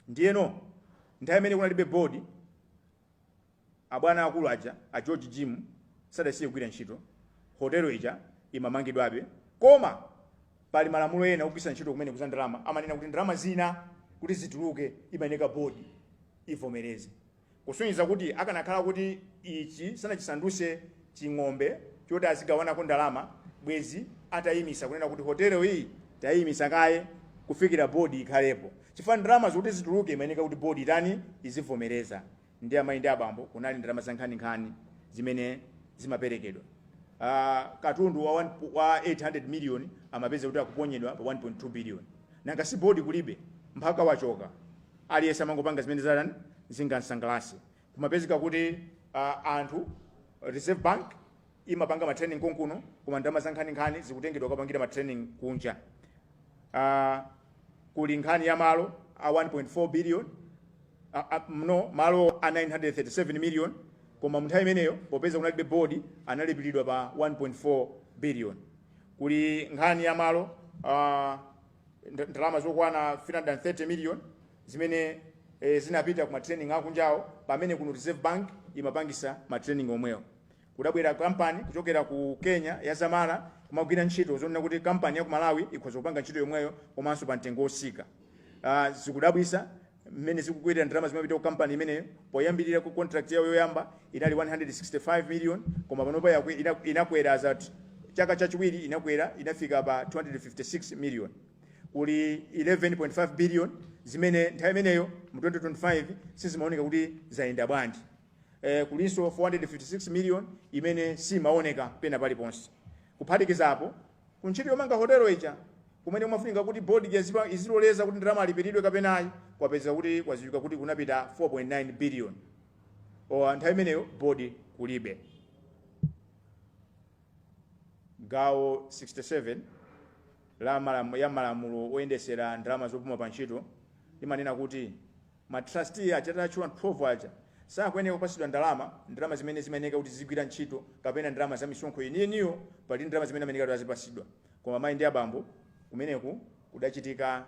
ndiyeno nthawi imene kunalibe board abwana akulu aja a George Jim sadasiye kugwira ntchito hotelo ija imamangidwabe koma pali malamulo ena ogwisa ntchito kumene kuza ndalama amanena kuti ndalama zina kuti zituluke imayeneka board ivomereze kusonyeza kuti akanakhala kuti ichi sanachisanduse ching'ombe choti azigawanako ndalama bwezi atayimisa kunena kuti hotelo iyi tayimisa kaye kufikira board ikhalepo chifukwa ndalama zokuti zituluke imayeneka kuti board itani izivomereza ndi amayi ndi abambo kunali ndalama za nkhaninkhani zimene zimaperekedwa katundu wa 800 million amapeza kuti akuponyedwa pa 1.2 billion nanga si board kulibe mpaka wachoka aliyesa mangopanga zimene zalani zingansangalase kumapezeka kuti anthu Reserve Bank imapanga ma training konkuno koma ndalama za nkhaninkhani zikutengedwa kupangira ma training kunja kuli nkhani ya malo a 1.4 billion malo a 937 million koma munthawi imeneyo popeza kunalibe board analipiridwa pa 1.4 billion kuli nkhani ya malo ndalama zokwana 330 million zimene zinapita kuma training akunjawo pamene kuno Reserve Bank imapangisa ma training omwewo kudabwera company kuchokera ku Kenya ya Zamara kumagwira ntchito zonena kuti company ya ku Malawi ikhoza kupanga ntchito yomweyo komanso pa mtengo osika zikudabwisa mmene zikukwera ndalama zimapita ku company imeneyo poyambirira ku contract yawo yoyamba inali 165 million koma panopa inakwera za chaka chachiwiri inafika pa 256 million kuli 11.5 billion zimene nthawi imeneyo mu 2025 sizimaoneka kuti zayenda bwanji kulinso 456 million imene simaoneka pena paliponse kuphatikizapo kuntchito yomanga hotelo ija kumene kumafunika kuti board iziloleza kuti ndalama alipiridwe kapenayi kwapeza kuti kwaziwika kuti kunapita 4.9 billion nthawi imeneyo board kulibe gawo 67 ya malamulo oyendesera ndalama zopuma pa ntchito limanena kuti ma trustee achatachula 12 aja sakuyeneka kupasidwa ndalama zimene zimayeneka kuti zigwira ntchito kapena ndalama za misonkho yeniyeniyo pali ndalama zimene ameneka kuti azipasidwa koma mayi ndi abambo kumeneku kudachitika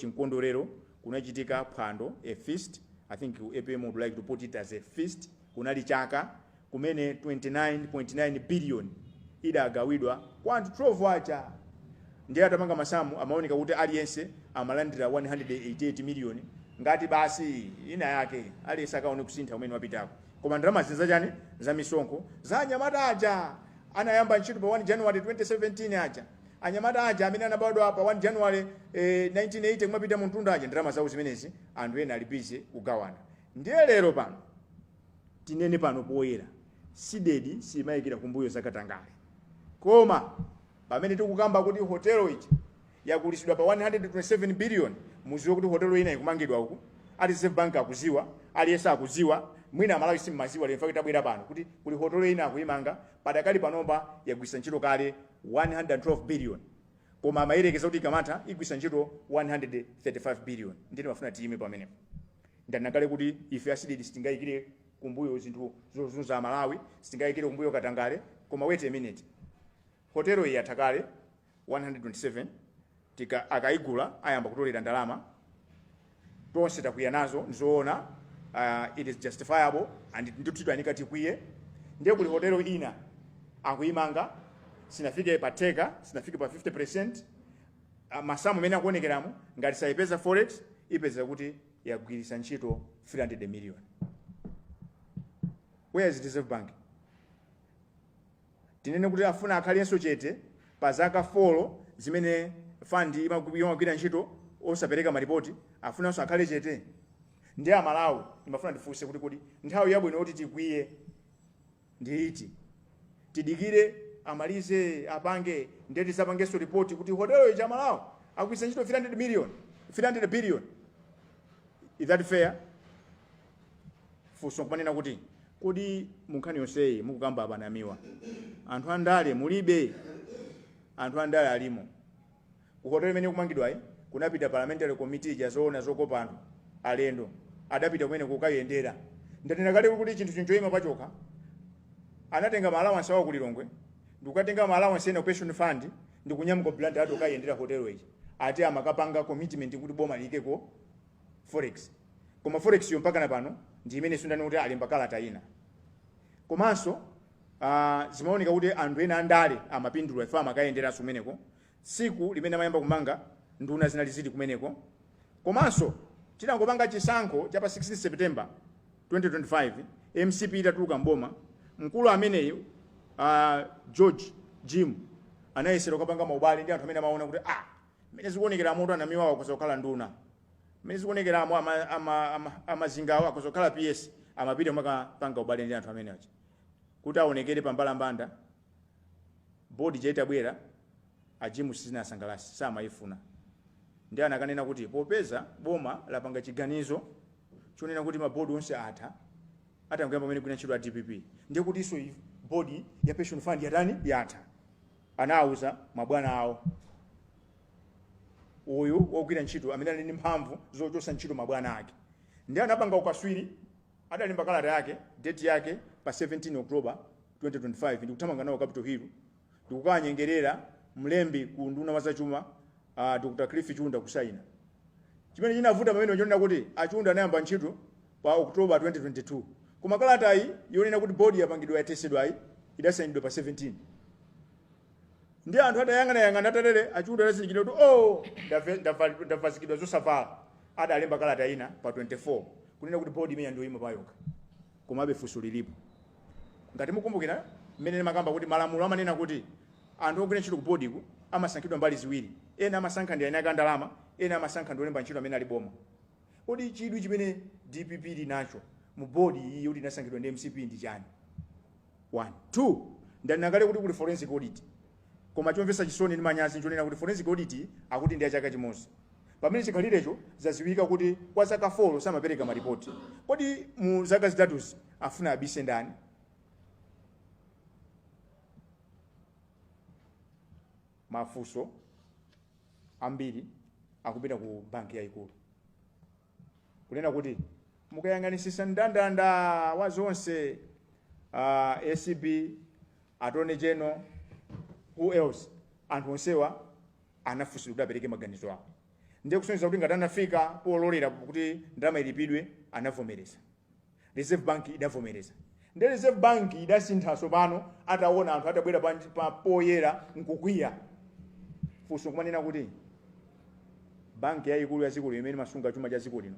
mkondwerero kunachitika phwando a feast I think APM would like to put it as a feast kunali chaka kumene 29.9 billion idagawidwa kwa anthu 12 aja ndiye atamanga masamu amaoneka kuti aliyense amalandira 188 million ngati basi ina yake aliyense akaone kusintha umene wapitako koma ndalama zachani za misonkho za anyamata aja anayamba ntchito pa 1 January 2017 aja anyamata aja amene anabadwa pa 1 January 1980 kumapita mu mtunda aja ndalama zawo zimenezi anthu ena alibize kugawana ndiye lero pano tinene pano poyera sidedi simayikira kumbuyo zakatangale koma pamene tikukamba kuti hotelo iji yakulisidwa pa 127 billion muziwe kuti hotelo ina ikumangidwa uku Reserve Bank akuziwa aliyesa akuziwa mwina amalawi simmaziwa lemfa kitabwera pano kuti kuli hotelo ina akuyimanga padakali panomba yagwisa ntchito kale 112 billion koma amayerekeza kuti ikamata igwisa ntchito 135 billion ndine mafuna tiyime pamenepo ndanakale kuti ife asidedi sitingayikire kumbuyo zinthu zozunza Malawi sitingayikire kumbuyo katangale koma wait a minute hotelo iyi atakale 127 akaigula ayamba kutolera ndalama tonse takwiya nazo nzoona it is justifiable and ndithu anika tikwiye ndiye kuli hotelo ina akuyimanga sinafike pa teka sinafike pa 50% masamu mene akuonekeramo ngati sayipeza forex ipeza kuti yagwirisa ntchito 300 million where is Reserve Bank tinene kuti afuna akhaliyenso chete pa zaka 4 zimene fund imagwira ntchito osapereka maripoti afunanso akhale chete ndi amalawi imafuna ndifunse kuti nthawi yabwino kuti tikwiye ndi iti tidikire amalize apange ndeti sapangeso report kuti hotelo ya Malawi akugwisa ntchito 300 billion is that fair funso kumanena kuti kodi munkhani yonseyi mukukamba abanamiwa anthu andale mulibe anthu andale alimo ku hotelo imene kumangidwa kunapita parliamentary committee jazoona zokopa anthu alendo adapita kumene kukayendera ndanena kale kuti chinthu chinchoyima pachoka anatenga allowance awo kulilongwe ndikukatenga allowance ene pension fund ndikunyamuka blunt ati ukayendera hotelo iyi ati amakapanga commitment kuti boma likeko forex koma forex yo mpaka na pano ndi imene sundani kuti alemba kalata ina komanso zimaoneka kuti anthu ena andale amapindula ifa amakayendera sumeneko siku limene amayamba kumanga nduna zinali zili kumeneko komanso tinangopanga chisankho cha pa 16 September 2025 MCP itatuluka mboma mkulu ameneyo George Jim anayesera kupanga maubale ndi anthu amene amaona kuti mene zikuonekera moto anamiwawo kuzokhala nduna mene zikuonekera amazingawo akuzokhala PS amapita makapanga ubale ndi anthu amene achi kuti aonekere pambalambanda bodi jaita bwera ajimu sina sangalasi samayifuna ndi anakanena kuti popeza boma lapanga chiganizo chonena kuti mabodi onse atanguyamba pamene kuna ntchito ya DPP ndiye kuti iso bodi ya pension fund yatani yatha anauza mabwana awo uyu wogwira ntchito amene ali ndi mphamvu zochotsa ntchito mabwana ake ndi anapanga ukaswiri adalemba kalata yake date yake pa 17 October 2025 ndi kuthamanga nawo Capitol Hill ndikukanyengerera mlembi ku nduna wa zachuma Dr. Cliff Chunda kusaina chimene chinavuta pamene chonena kuti achunda anayamba ntchito pa October 2022 koma kalata iyi yonena kuti bodi yapangidwa yatesedwa iyi idasainidwa pa 17 ndi anthu atayang'ana atalere achunda anazindikira kuti ndafazikidwa zosavala adalemba kalata ina pa 24 kunena kuti bodi imene ndio ima payoka komabe funso lilipo ngati mukumbukira mmene makamba kuti malamulo amanena kuti anthu ogwira ntchito ku bodi ku amasankhidwa mbali ziwiri ena amasankha ndi anaka ndalama ena amasankha ndi olemba ntchito amene ali boma kodi chidwi chimene DPP linacho mu bodi iyi yoti inasankhidwa ndi MCP ndi chani 1 2 ndanakale kuti kuli forensic audit koma chomvesa chisoni ndi manyazi nchonena kuti forensic audit akuti ndi achaka chimodzi pamene chikhalirecho zaziwika kuti kwa zaka 4 samapereka maripoti kodi mu zaka zitatuzi afuna abise ndani mafuso ambiri akupita ku banki yaikulu kunena kuti mukayang'anisisa ndandanda wa zonse ACB Attorney General who else anthu onsewa anafusidwa kuti apereke maganizo awo ndiye kusonyeza kuti ngati anafika pololera kuti ndalama ilipidwe anavomereza Reserve Bank idavomereza ndi Reserve Bank idasinthaso pano ataona anthu atabwera pa poyera nkukwiya funso kumanena kuti banki yaikulu ya dziko imene masunga chuma cha dziko lino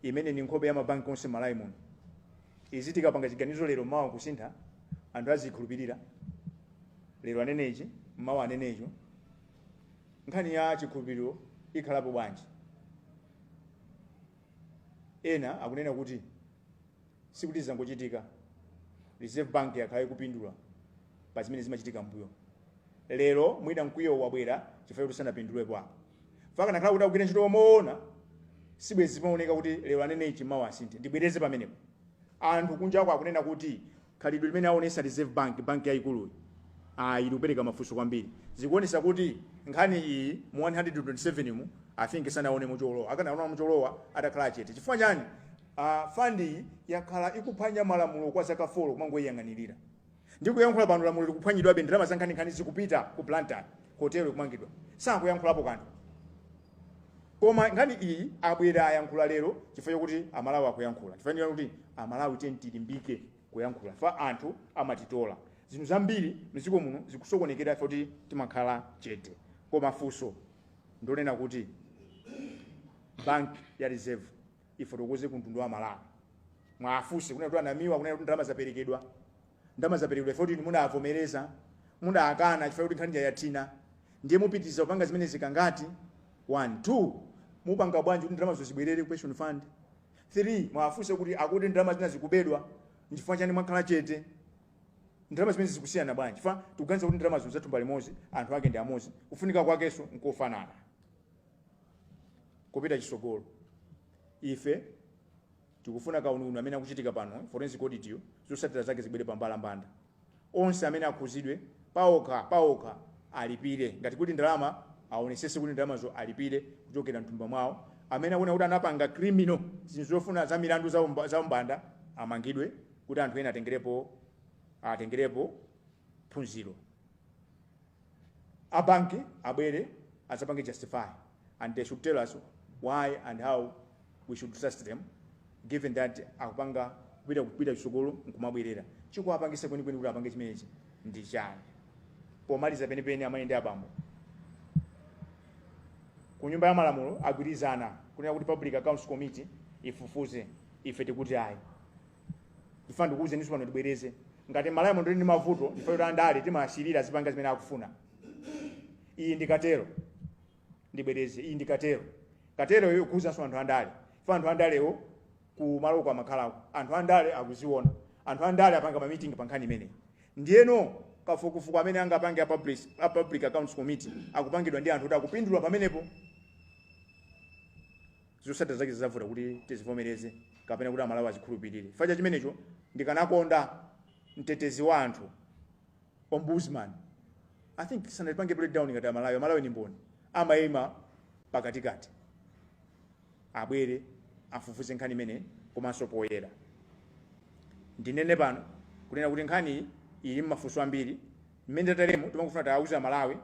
imene ni nkhope ya mabanki onse Malawi muno izitika panga chiganizo lero mawa kusintha anthu azikhulupirira lero anenechi mawa anenecho nkhani ya chikhulupiriro ikhalapo bwanji ena akunena kuti sikuti zangochitika Reserve Bank yakhaye kupindula pa zimene zimachitika mbuyo lero mwina mkwiyo wabwera chifukwa kuti sanapindulwepo apo faka nakhala kuti akugwira ntchito moona sibwezi zimaoneka kuti lero anenechi mawa asinthe ndibwereze pamenepo anthu kunja kwa akunena kuti khalidwe limene aonesa Reserve Bank banki yaikulu ili kupereka mafunso kwambiri zikuonesa kuti nkhani iyi mu 127 mu afinke sanaone mucholowa akanaona mucholowa atakhala chete chifukwa chani fund yakhala ikuphwanya malamulo kwa zaka 4 kumangoyang'anirira ndikuyankhula pano lamulo likuphwanyidwabe ndalama za nkhani zikupita ku Blantyre hotel kumangidwa sakuyankhulapo kanthu koma nkhani iyi abwera ayankhula lero chifukwa kuti amalawi akuyankhula chifukwa kuti amalawi tilimbike kuyankhula fa anthu amatitola zinthu zambiri mdziko muno zikusokonekera kuti timakhala chete koma funso ndonena kuti bank ya Reserve ifotokoze kuntundu wa Malawi mwafunse kunena kuti anamiwa kunena kuti ndalama zaperekedwa foti munavomereza munakana chifukwa kuti nkhani yatina ndiye mupitiriza kupanga zimene zikangati 1 2 mupanga bwanji kuti ndalama zozibwerere ku pension fund 3 mwafunse kuti akuti ndalama zina zikubedwa nchifukwa chani mwakhala chete ndalama zimene zikusiyana bwanji fa tikuganiza kuti ndalama zonse thumba limodzi anthu ake ndi amodzi kufunika kwakenso nkofanana kupita chisogolo ife tikufuna kaununu amene akuchitika pano forensic audit yo zosatira zake zibwere pambalambanda onse amene akhuzidwe paokha alipire ngati kuti ndalama aonesese kuti ndalamazo alipire kuchokera mthumba mwawo amene akuona kuti anapanga criminal zinthu zofuna za milandu za umbanda amangidwe kuti anthu ena atengerepo phunziro abanki abwere azapange justify and they should tell us why and how we should trust them given that akupanga kupita kusukulu nkumabwerera chikuapangisa kwenikweni kuti apange chimenechi ndi chani. Pomaliza penipeni amene ndi abambo ku nyumba ya malamulo agwirizana kunena kuti Public Accounts Committee ifufuze ife tikuti ayi ifana ndikuuze niso pano tibwereze ngati malamulo ndi mavuto ife kuti andale timasirira zipanga zimene akufuna. Iyi ndikatero ndibwereze iyi ndikatero katero yo kuuza so anthu andale ife anthu andalewo ku malo kwa makhalako anthu andale akuziona anthu andale apanga ma meeting pa nkhani imene ndiyeno kafukufuku amene angapange a Public Accounts Committee akupangidwa ndi anthu kuti akupindula pamenepo zosata zake zizavuta kuti tizivomereze kapena kuti amalawi azikhulupirire. Facha chimenecho ndikanakonda mtetezi wa anthu ombudsman I think sanalipange breakdown ngati amalawi ni mboni amayima pakatikati abwere afufuze nkhani imene komanso poyera. Ndinene pano kunena kuti nkhani ili mafunso ambiri mmene tatalemo timakufuna tawuza Malawi